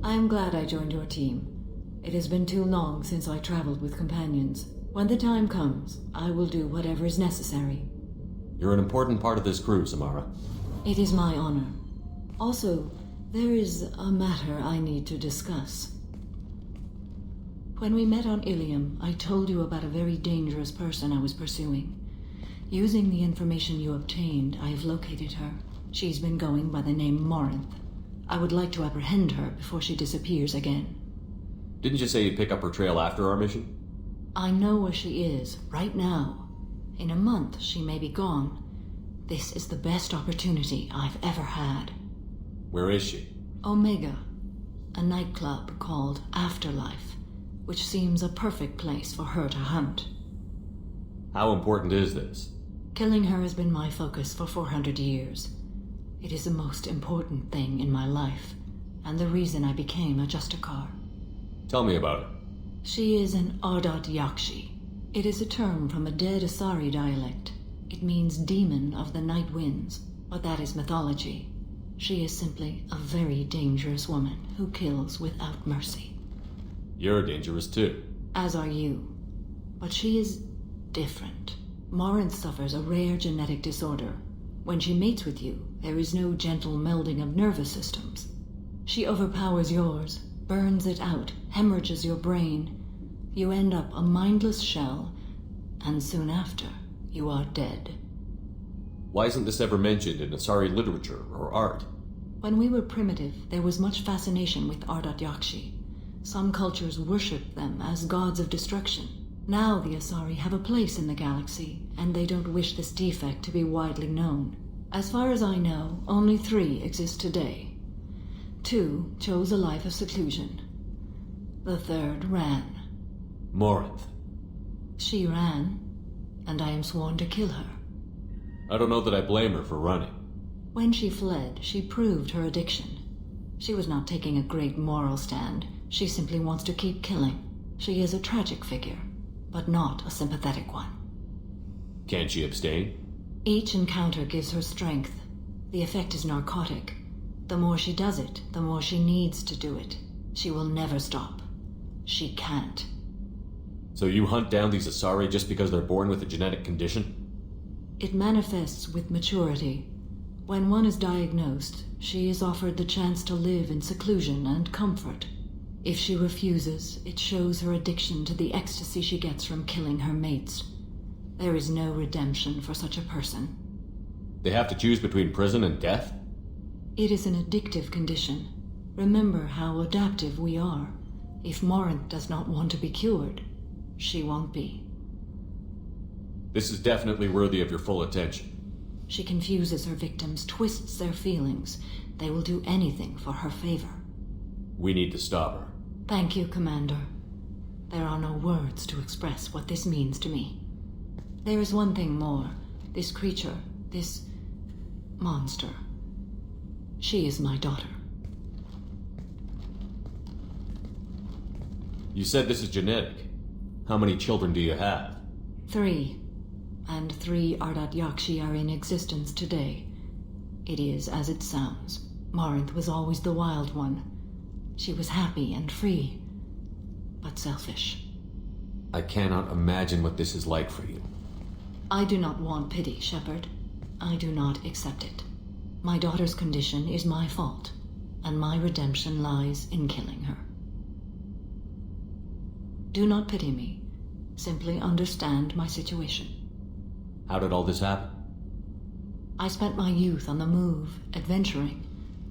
I am glad I joined your team. It has been too long since I traveled with companions. When the time comes, I will do whatever is necessary. You're an important part of this crew, Samara. It is my honor. Also, there is a matter I need to discuss. When we met on Ilium, I told you about a very dangerous person I was pursuing. Using the information you obtained, I have located her. She's been going by the name Morinth. I would like to apprehend her before she disappears again. Didn't you say you'd pick up her trail after our mission? I know where she is, right now. In a month, she may be gone. This is the best opportunity I've ever had. Where is she? Omega, a nightclub called Afterlife, which seems a perfect place for her to hunt. How important is this? Killing her has been my focus for 400 years. It is the most important thing in my life, and the reason I became a Justicar. Tell me about it. She is an Ardat-Yakshi. It is a term from a dead Asari dialect. It means demon of the night winds, but that is mythology. She is simply a very dangerous woman who kills without mercy. You're dangerous too. As are you. But she is different. Morinth suffers a rare genetic disorder. When she mates with you, there is no gentle melding of nervous systems. She overpowers yours, burns it out, hemorrhages your brain. You end up a mindless shell, and soon after, you are dead. Why isn't this ever mentioned in Asari literature or art? When we were primitive, there was much fascination with Ardat-Yakshi. Some cultures worshipped them as gods of destruction. Now the Asari have a place in the galaxy, and they don't wish this defect to be widely known. As far as I know, only 3 exist today. 2 chose a life of seclusion. The 3rd ran. Morinth. She ran, and I am sworn to kill her. I don't know that I blame her for running. When she fled, she proved her addiction. She was not taking a great moral stand. She simply wants to keep killing. She is a tragic figure, but not a sympathetic one. Can't she abstain? Each encounter gives her strength. The effect is narcotic. The more she does it, the more she needs to do it. She will never stop. She can't. So you hunt down these Asari just because they're born with a genetic condition? It manifests with maturity. When one is diagnosed, she is offered the chance to live in seclusion and comfort. If she refuses, it shows her addiction to the ecstasy she gets from killing her mates. There is no redemption for such a person. They have to choose between prison and death? It is an addictive condition. Remember how adaptive we are. If Morinth does not want to be cured, she won't be. This is definitely worthy of your full attention. She confuses her victims, twists their feelings. They will do anything for her favor. We need to stop her. Thank you, Commander. There are no words to express what this means to me. There is one thing more. This creature, this monster. She is my daughter. You said this is genetic. How many children do you have? 3. And 3 Ardat-Yakshi are in existence today. It is as it sounds. Morinth was always the wild one. She was happy and free, but selfish. I cannot imagine what this is like for you. I do not want pity, Shepard. I do not accept it. My daughter's condition is my fault, and my redemption lies in killing her. Do not pity me. Simply understand my situation. How did all this happen? I spent my youth on the move, adventuring.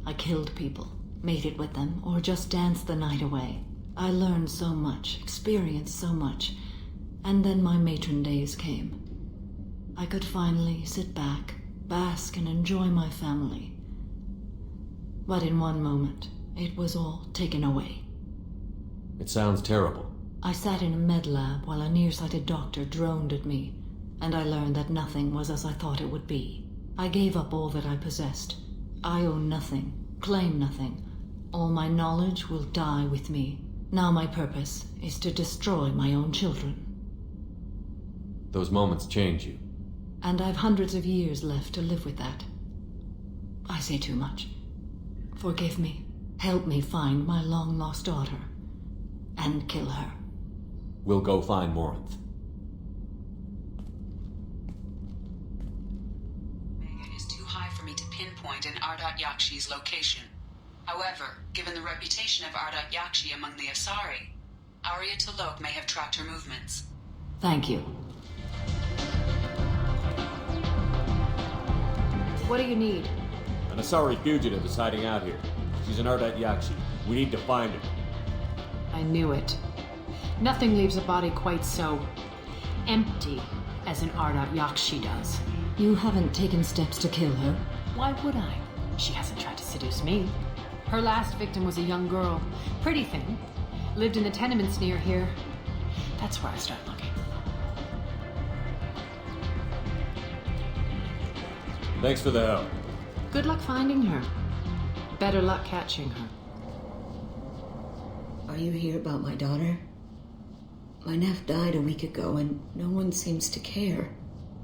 I killed people, mated with them, or just danced the night away. I learned so much, experienced so much, and then my matron days came. I could finally sit back, bask and enjoy my family. But in one moment, it was all taken away. It sounds terrible. I sat in a med lab while a nearsighted doctor droned at me, and I learned that nothing was as I thought it would be. I gave up all that I possessed. I own nothing, claim nothing. All my knowledge will die with me. Now my purpose is to destroy my own children. Those moments change you. And I've hundreds of years left to live with that. I say too much. Forgive me. Help me find my long-lost daughter. And kill her. We'll go find Morinth. It is too high for me to pinpoint an Ardat-Yakshi's location. However, given the reputation of Ardat-Yakshi among the Asari, Arya T'Loak may have tracked her movements. Thank you. What do you need? An Asari fugitive is hiding out here. She's an Ardat-Yakshi. We need to find her. I knew it. Nothing leaves a body quite so empty as an Ardat-Yakshi does. You haven't taken steps to kill her? Why would I? She hasn't tried to seduce me. Her last victim was a young girl. Pretty thing. Lived in the tenements near here. That's where I start looking. Thanks for the help. Good luck finding her. Better luck catching her. Are you here about my daughter? My nephew died a week ago and no one seems to care.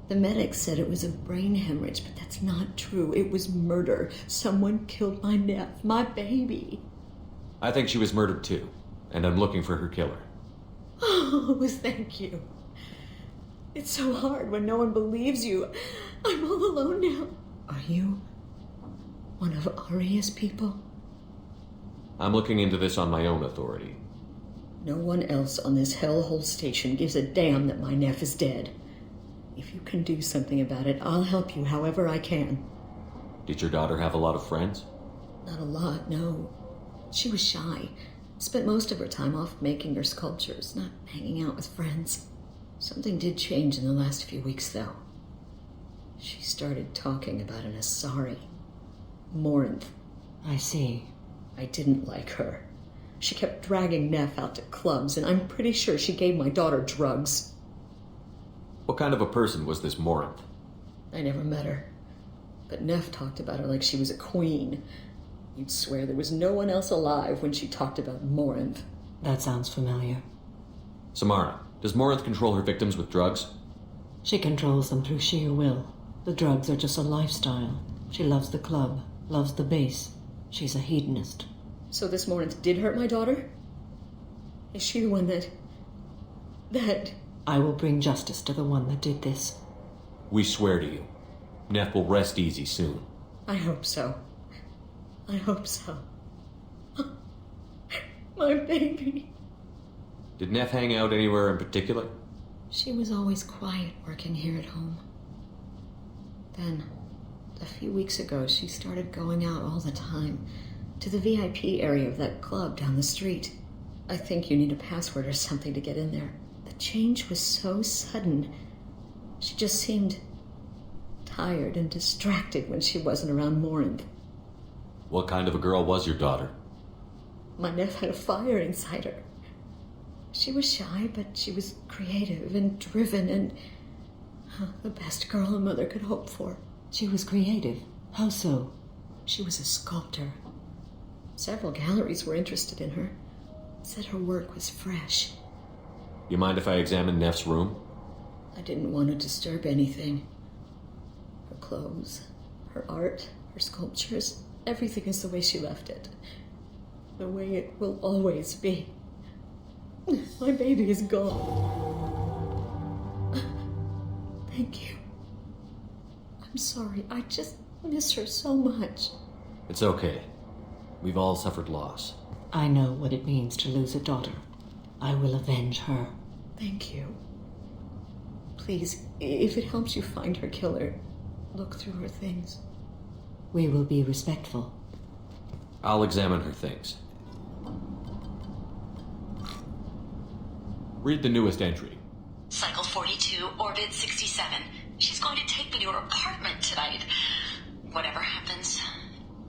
The medics said it was a brain hemorrhage, but that's not true. It was murder. Someone killed my nephew, my baby. I think she was murdered too, and I'm looking for her killer. Oh, thank you. It's so hard when no one believes you. I'm all alone now. Are you one of Arya's people? I'm looking into this on my own authority. No one else on this hellhole station gives a damn that my nephew is dead. If you can do something about it, I'll help you however I can. Did your daughter have a lot of friends? Not a lot, no. She was shy. Spent most of her time off making her sculptures, not hanging out with friends. Something did change in the last few weeks, though. She started talking about an Asari. Morinth. I see. I didn't like her. She kept dragging Neff out to clubs, and I'm pretty sure she gave my daughter drugs. What kind of a person was this Morinth? I never met her. But Neff talked about her like she was a queen. You'd swear there was no one else alive when she talked about Morinth. That sounds familiar. Samara, does Morinth control her victims with drugs? She controls them through sheer will. The drugs are just a lifestyle. She loves the club, loves the base. She's a hedonist. So this Morinth did hurt my daughter? Is she the one that... I will bring justice to the one that did this. We swear to you. Neff will rest easy soon. I hope so. I hope so. My baby. Did Neff hang out anywhere in particular? She was always quiet working here at home. Then, a few weeks ago, she started going out all the time to the VIP area of that club down the street. I think you need a password or something to get in there. The change was so sudden. She just seemed tired and distracted when she wasn't around Morinth. What kind of a girl was your daughter? My nephew had a fire inside her. She was shy, but she was creative and driven and the best girl a mother could hope for. She was creative. How so? She was a sculptor. Several galleries were interested in her. Said her work was fresh. You mind if I examine Neff's room? I didn't want to disturb anything. Her clothes, her art, her sculptures, everything is the way she left it. The way it will always be. My baby is gone. Thank you. I'm sorry. I just miss her so much. It's okay. We've all suffered loss. I know what it means to lose a daughter. I will avenge her. Thank you. Please, if it helps you find her killer, look through her things. We will be respectful. I'll examine her things. Read the newest entry. Cycle 42, Orbit 67. She's going to take me to her apartment tonight. Whatever happens,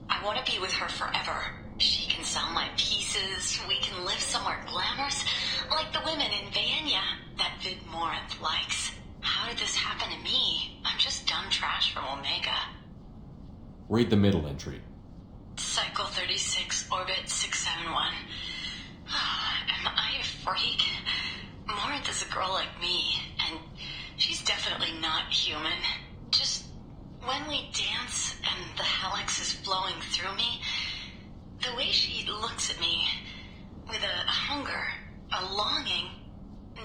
I want to be with her forever. She can sell my pieces. We can live somewhere glamorous, like the women in Vanya that Vid Morinth likes. How did this happen to me? I'm just dumb trash from Omega. Read the middle entry. Cycle 36, Orbit 671. Am I a freak? Morinth is a girl like me, and she's definitely not human. Just when we dance and the helix is flowing through me, the way she a longing.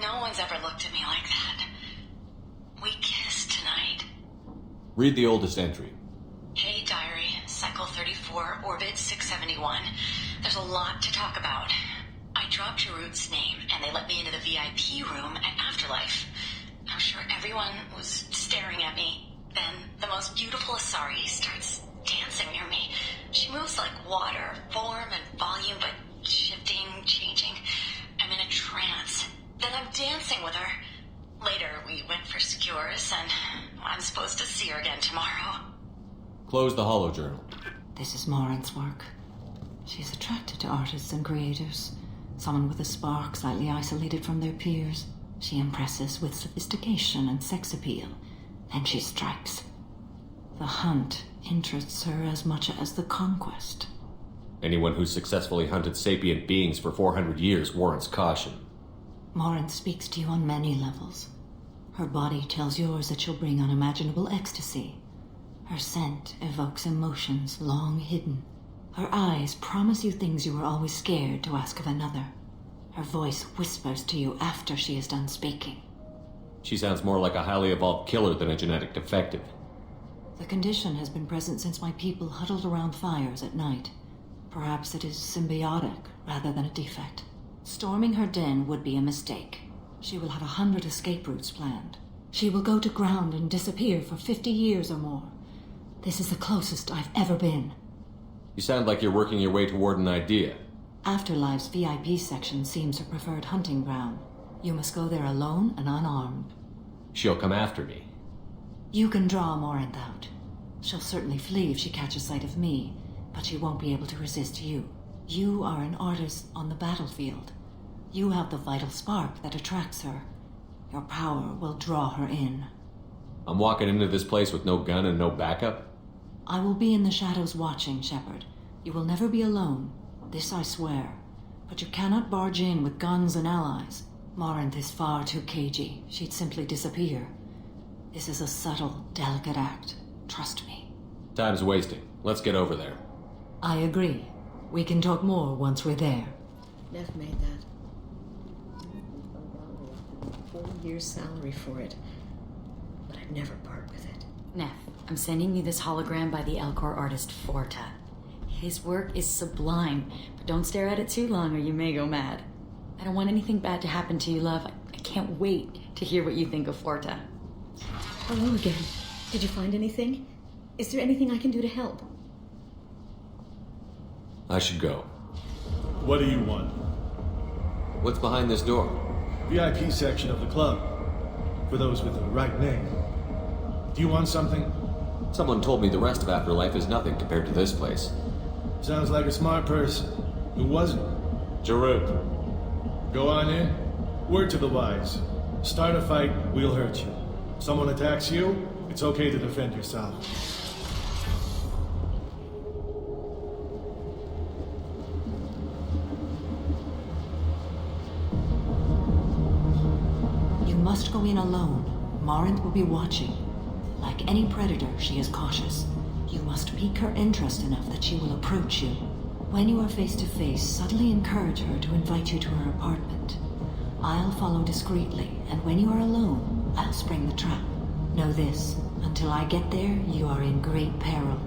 No one's ever looked at me like that. We kissed tonight. Read the oldest entry. Hey, diary. Cycle 34, orbit 671. There's a lot to talk about. I dropped Jarut's name, and they let me into the VIP room at Afterlife. I'm sure everyone was staring at me. Then the most beautiful Asari starts dancing near me. She moves like water, form and volume, but shifting, changing. I'm in a trance. Then I'm dancing with her. Later, we went for skewers, and I'm supposed to see her again tomorrow. Close the holojournal. This is Morin's work. She's attracted to artists and creators. Someone with a spark, slightly isolated from their peers. She impresses with sophistication and sex appeal. Then she strikes. The hunt interests her as much as the conquest. Anyone who's successfully hunted sapient beings for 400 years warrants caution. Morin speaks to you on many levels. Her body tells yours that she'll bring unimaginable ecstasy. Her scent evokes emotions long hidden. Her eyes promise you things you were always scared to ask of another. Her voice whispers to you after she is done speaking. She sounds more like a highly evolved killer than a genetic defective. The condition has been present since my people huddled around fires at night. Perhaps it is symbiotic rather than a defect. Storming her den would be a mistake. She will have 100 escape routes planned. She will go to ground and disappear for 50 years or more. This is the closest I've ever been. You sound like you're working your way toward an idea. Afterlife's VIP section seems her preferred hunting ground. You must go there alone and unarmed. She'll come after me. You can draw Morinth out. She'll certainly flee if she catches sight of me, but she won't be able to resist you. You are an artist on the battlefield. You have the vital spark that attracts her. Your power will draw her in. I'm walking into this place with no gun and no backup? I will be in the shadows watching, Shepard. You will never be alone. This I swear. But you cannot barge in with guns and allies. Morinth is far too cagey. She'd simply disappear. This is a subtle, delicate act. Trust me. Time's wasting. Let's get over there. I agree. We can talk more once we're there. Nev made that. 4 years' salary for it. But I'd never part with it. Neff, I'm sending you this hologram by the Elcor artist Forta. His work is sublime, but don't stare at it too long or you may go mad. I don't want anything bad to happen to you, love. I can't wait to hear what you think of Forta. Hello again. Did you find anything? Is there anything I can do to help? I should go. What do you want? What's behind this door? VIP section of the club. For those with the right name. Do you want something? Someone told me the rest of Afterlife is nothing compared to this place. Sounds like a smart person. Who wasn't? Jarut. Go on in. Word to the wise. Start a fight, we'll hurt you. Someone attacks you, it's okay to defend yourself. You must go in alone. Morinth will be watching. Like any predator, she is cautious. You must pique her interest enough that she will approach you. When you are face to face, subtly encourage her to invite you to her apartment. I'll follow discreetly, and when you are alone, I'll spring the trap. Know this, until I get there, you are in great peril.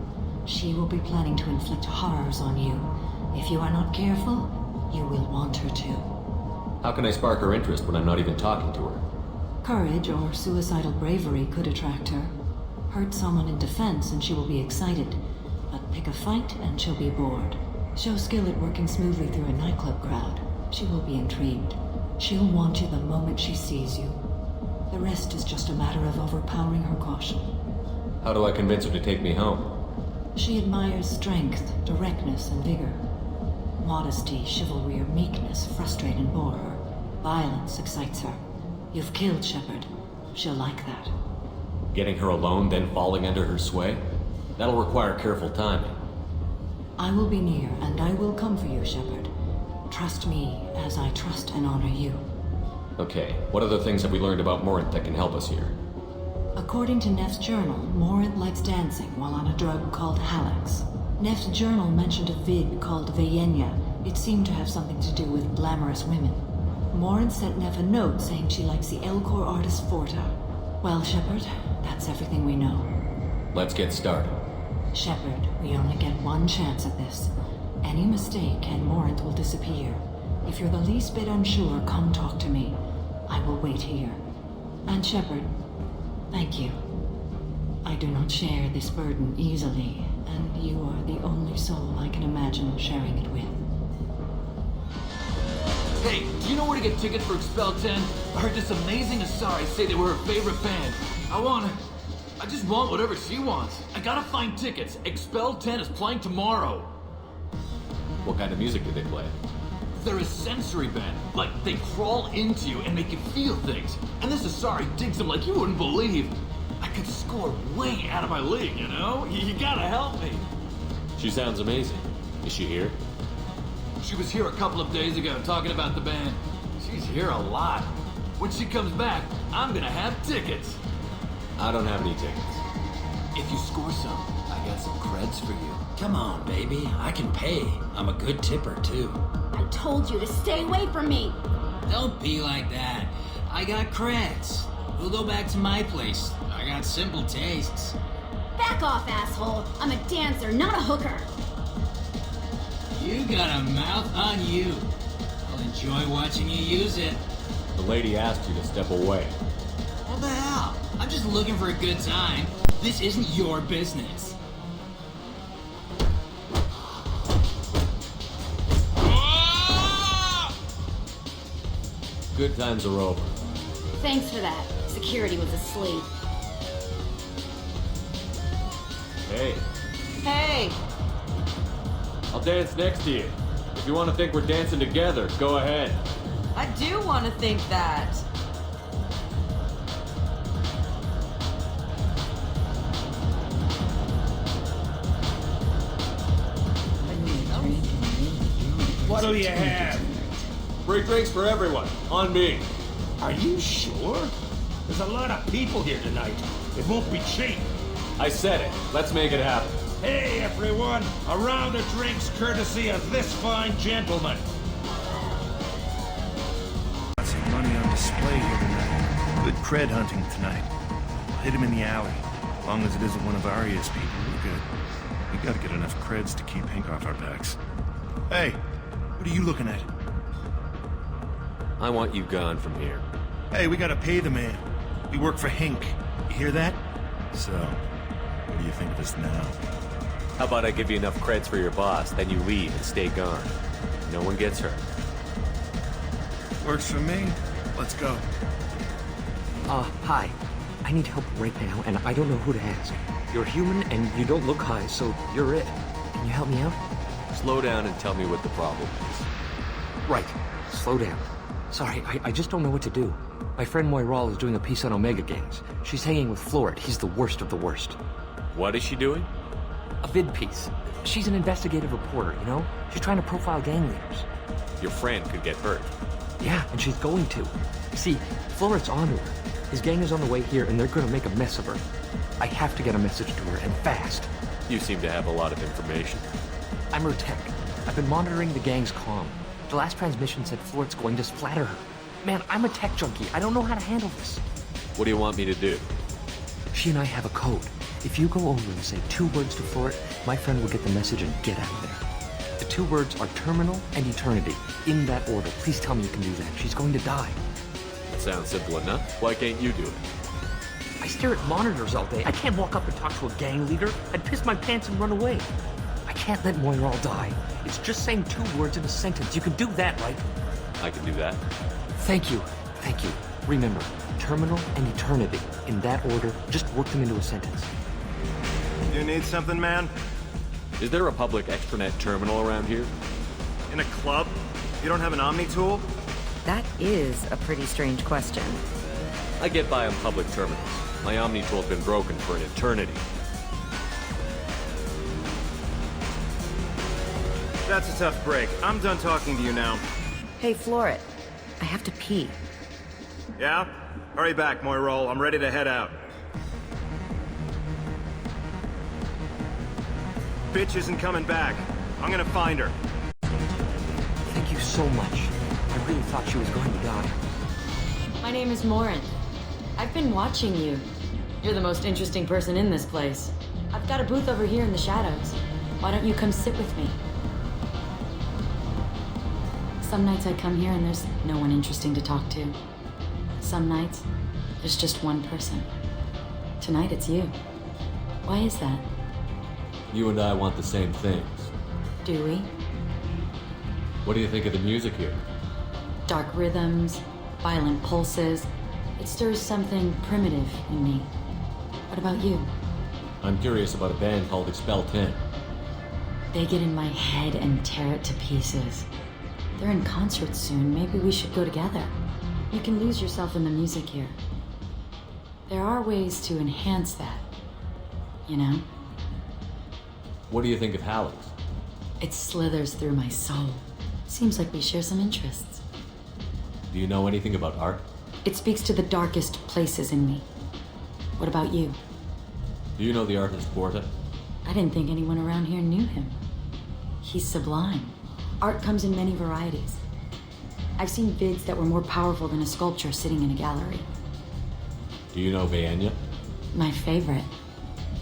She will be planning to inflict horrors on you. If you are not careful, you will want her to. How can I spark her interest when I'm not even talking to her? Courage or suicidal bravery could attract her. Hurt someone in defense and she will be excited, but pick a fight and she'll be bored. Show skill at working smoothly through a nightclub crowd. She will be intrigued. She'll want you the moment she sees you. The rest is just a matter of overpowering her caution. How do I convince her to take me home? She admires strength, directness, and vigor. Modesty, chivalry, or meekness frustrate and bore her. Violence excites her. You've killed Shepard. She'll like that. Getting her alone, then falling under her sway? That'll require careful timing. I will be near, and I will come for you, Shepard. Trust me as I trust and honor you. Okay, what other things have we learned about Morinth that can help us here? According to Neff's journal, Morinth likes dancing while on a drug called Halax. Neff's journal mentioned a vid called Vayenya. It seemed to have something to do with glamorous women. Morin sent Neff a note saying she likes the Elcor artist Forta. Well, Shepard, that's everything we know. Let's get started. Shepard, we only get one chance at this. Any mistake and Morin will disappear. If you're the least bit unsure, come talk to me. I will wait here. And Shepard, thank you. I do not share this burden easily, and you are the only soul I can imagine sharing it with. Hey, do you know where to get tickets for Expel 10? I heard this amazing Asari say they were her favorite band. I just want whatever she wants. I gotta find tickets. Expel 10 is playing tomorrow. What kind of music do they play? They're a sensory band. Like, they crawl into you and make you feel things. And this Asari digs them like you wouldn't believe. I could score way out of my league, you know? You gotta help me. She sounds amazing. Is she here? She was here a couple of days ago talking about the band. She's here a lot. When she comes back, I'm gonna have tickets. I don't have any tickets. If you score some, I got some creds for you. Come on, baby. I can pay. I'm a good tipper, too. I told you to stay away from me! Don't be like that. I got creds. We'll go back to my place. I got simple tastes. Back off, asshole! I'm a dancer, not a hooker! You got a mouth on you. I'll enjoy watching you use it. The lady asked you to step away. What the hell? I'm just looking for a good time. This isn't your business. Good times are over. Thanks for that. Security was asleep. Hey, Hey! I'll dance next to you. If you want to think we're dancing together, go ahead. I do want to think that. What'll you have? Free drinks for everyone. On me. Are you sure? There's a lot of people here tonight. It won't be cheap. I said it. Let's make it happen. Hey, everyone! A round of drinks courtesy of this fine gentleman. Got some money on display here tonight. Good cred hunting tonight. I'll hit him in the alley. As long as it isn't one of Arya's people, we're good. We gotta get enough creds to keep Hank off our backs. Hey, what are you looking at? I want you gone from here. Hey, we gotta pay the man. We work for Hank. You hear that? So, what do you think of us now? How about I give you enough creds for your boss, then you leave and stay gone. No one gets hurt. Works for me. Let's go. Hi. I need help right now, and I don't know who to ask. You're human, and you don't look high, so you're it. Can you help me out? Slow down and tell me what the problem is. Right. Slow down. Sorry, I just don't know what to do. My friend Moiral is doing a piece on Omega gangs. She's hanging with Florid. He's the worst of the worst. What is she doing? A vid piece. She's an investigative reporter, you know? She's trying to profile gang leaders. Your friend could get hurt. Yeah, and she's going to. See, Florid's onto her. His gang is on the way here, and they're gonna make a mess of her. I have to get a message to her, and fast. You seem to have a lot of information. I'm her tech. I've been monitoring the gang's comm. The last transmission said Florid's going to splatter her. Man, I'm a tech junkie. I don't know how to handle this. What do you want me to do? She and I have a code. If you go over and say 2 words to Florid, my friend will get the message and get out of there. The 2 words are terminal and eternity. In that order. Please tell me you can do that. She's going to die. That sounds simple enough. Why can't you do it? I stare at monitors all day. I can't walk up and talk to a gang leader. I'd piss my pants and run away. I can't let Moiral die. It's just saying 2 words in a sentence. You can do that, right? I can do that. Thank you. Thank you. Remember, terminal and eternity. In that order, just work them into a sentence. You need something, man? Is there a public extranet terminal around here? In a club? You don't have an Omni tool? That is a pretty strange question. I get by on public terminals. My Omni tool's been broken for an eternity. That's a tough break. I'm done talking to you now. Hey, Florid. I have to pee. Yeah? Hurry back, Moiral. I'm ready to head out. Bitch isn't coming back. I'm gonna find her. Thank you so much. I really thought she was going to die. My name is Morin. I've been watching you. You're the most interesting person in this place. I've got a booth over here in the shadows. Why don't you come sit with me? Some nights I come here and there's no one interesting to talk to. Some nights, there's just one person. Tonight it's you. Why is that? You and I want the same things. Do we? What do you think of the music here? Dark rhythms, violent pulses. It stirs something primitive in me. What about you? I'm curious about a band called Expel 10. They get in my head and tear it to pieces. They're in concert soon. Maybe we should go together. You can lose yourself in the music here. There are ways to enhance that, you know? What do you think of Hallex? It slithers through my soul. Seems like we share some interests. Do you know anything about art? It speaks to the darkest places in me. What about you? Do you know the artist Borta? I didn't think anyone around here knew him. He's sublime. Art comes in many varieties. I've seen vids that were more powerful than a sculpture sitting in a gallery. Do you know Vaenya? My favorite.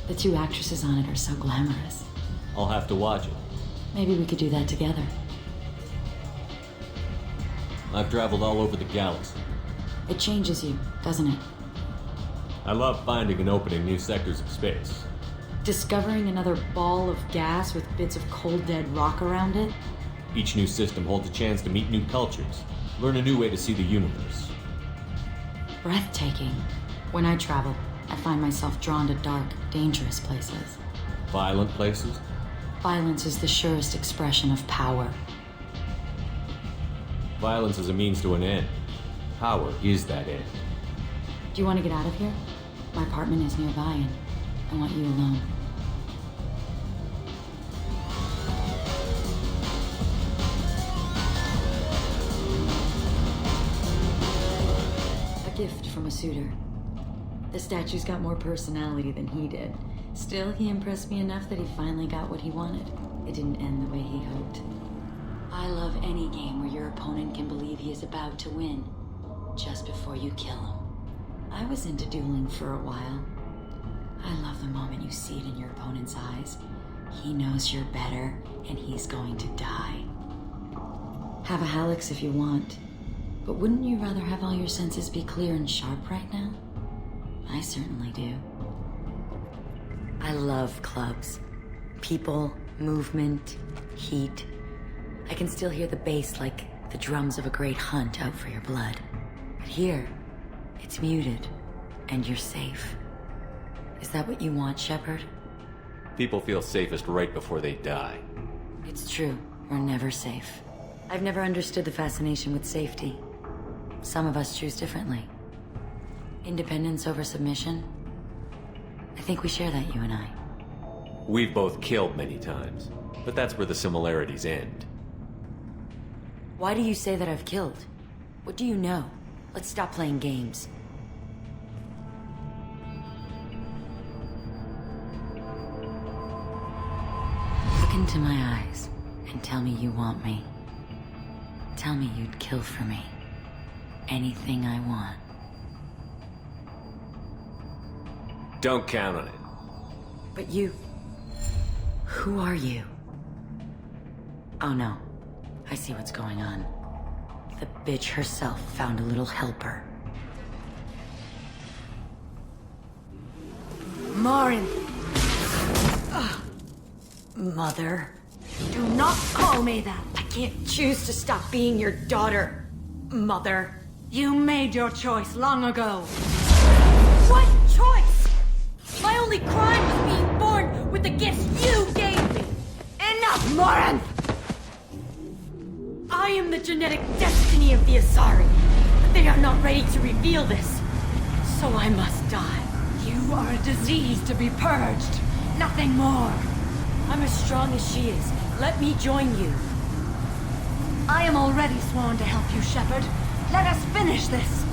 The two actresses on it are so glamorous. I'll have to watch it. Maybe we could do that together. I've traveled all over the galaxy. It changes you, doesn't it? I love finding and opening new sectors of space. Discovering another ball of gas with bits of cold dead rock around it? Each new system holds a chance to meet new cultures, learn a new way to see the universe. Breathtaking. When I travel, I find myself drawn to dark, dangerous places. Violent places? Violence is the surest expression of power. Violence is a means to an end. Power is that end. Do you want to get out of here? My apartment is nearby and I want you alone. A gift from a suitor. The statue's got more personality than he did. Still, he impressed me enough that he finally got what he wanted. It didn't end the way he hoped. I love any game where your opponent can believe he is about to win, just before you kill him. I was into dueling for a while. I love the moment you see it in your opponent's eyes. He knows you're better, and he's going to die. Have a Hallex if you want, but wouldn't you rather have all your senses be clear and sharp right now? I certainly do. I love clubs. People, movement, heat. I can still hear the bass like the drums of a great hunt out for your blood. But here, it's muted, and you're safe. Is that what you want, Shepard? People feel safest right before they die. It's true. We're never safe. I've never understood the fascination with safety. Some of us choose differently. Independence over submission? I think we share that, you and I. We've both killed many times, but that's where the similarities end. Why do you say that I've killed? What do you know? Let's stop playing games. Look into my eyes and tell me you want me. Tell me you'd kill for me. Anything I want. Don't count on it. But you... Who are you? Oh no. I see what's going on. The bitch herself found a little helper. Morin! Mother. Do not call me that. I can't choose to stop being your daughter, Mother. You made your choice long ago. What choice? My only crime was being born with the gifts you gave me. Enough, Morin! I am the genetic destiny of the Asari. But they are not ready to reveal this. So I must die. You are a disease to be purged. Nothing more. I'm as strong as she is. Let me join you. I am already sworn to help you, Shepard. Let us finish this.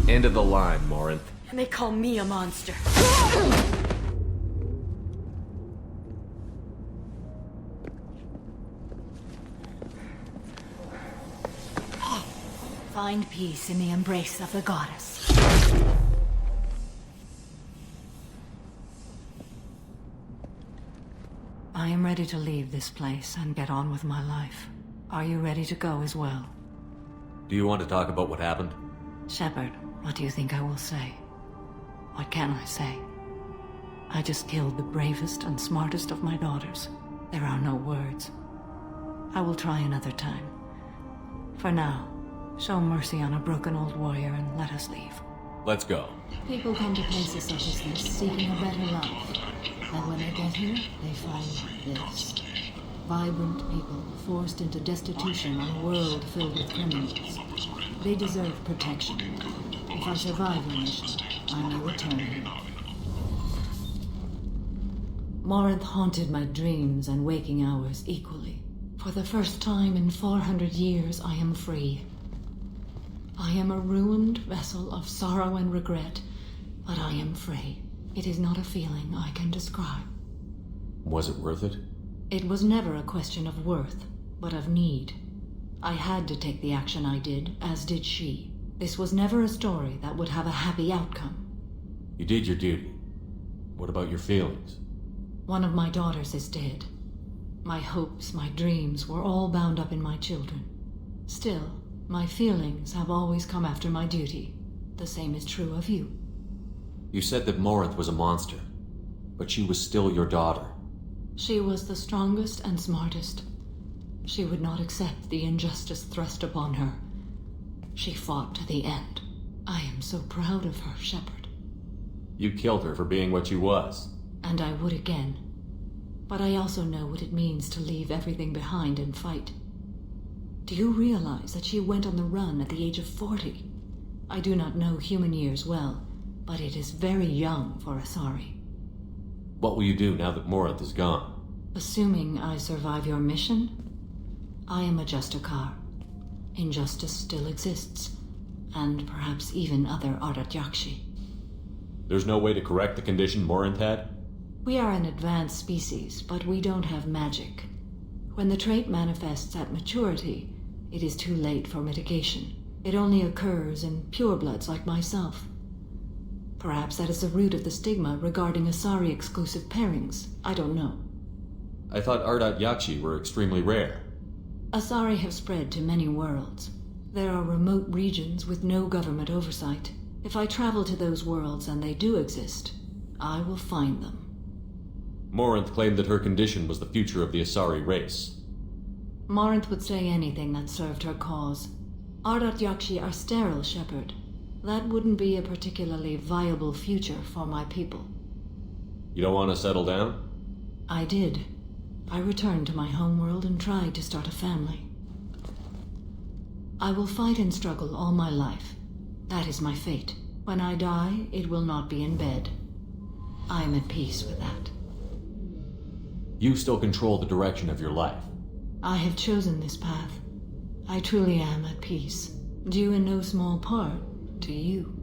End of the line, Morinth. And they call me a monster. Find peace in the embrace of the goddess. I am ready to leave this place and get on with my life. Are you ready to go as well? Do you want to talk about what happened? Shepard, what do you think I will say? What can I say? I just killed the bravest and smartest of my daughters. There are no words. I will try another time. For now, show mercy on a broken old warrior and let us leave. Let's go. People come to places such as this seeking a better life. And when they get here, they find this. Vibrant people forced into destitution on a world filled with criminals. They deserve protection. If I survive your mission, I may return here. Morinth haunted my dreams and waking hours equally. For the first time in 400 years, I am free. I am a ruined vessel of sorrow and regret, but I am free. It is not a feeling I can describe. Was it worth it? It was never a question of worth, but of need. I had to take the action I did, as did she. This was never a story that would have a happy outcome. You did your duty. What about your feelings? One of my daughters is dead. My hopes, my dreams were all bound up in my children. Still, my feelings have always come after my duty. The same is true of you. You said that Morinth was a monster, but she was still your daughter. She was the strongest and smartest. She would not accept the injustice thrust upon her. She fought to the end. I am so proud of her, Shepard. You killed her for being what she was. And I would again. But I also know what it means to leave everything behind and fight. Do you realize that she went on the run at the age of 40? I do not know human years well, but it is very young for Asari. What will you do now that Morinth is gone? Assuming I survive your mission, I am a Justikar. Injustice still exists, and perhaps even other Ardat-Yakshi. There's no way to correct the condition Morinth had? We are an advanced species, but we don't have magic. When the trait manifests at maturity, it is too late for mitigation. It only occurs in purebloods like myself. Perhaps that is the root of the stigma regarding Asari-exclusive pairings. I don't know. I thought Ardat-Yakshi were extremely rare. Asari have spread to many worlds. There are remote regions with no government oversight. If I travel to those worlds and they do exist, I will find them. Morinth claimed that her condition was the future of the Asari race. Morinth would say anything that served her cause. Ardat-Yakshi are sterile, Shepard. That wouldn't be a particularly viable future for my people. You don't want to settle down? I did. I returned to my homeworld and tried to start a family. I will fight and struggle all my life. That is my fate. When I die, it will not be in bed. I am at peace with that. You still control the direction of your life. I have chosen this path. I truly am at peace, due in no small part to you.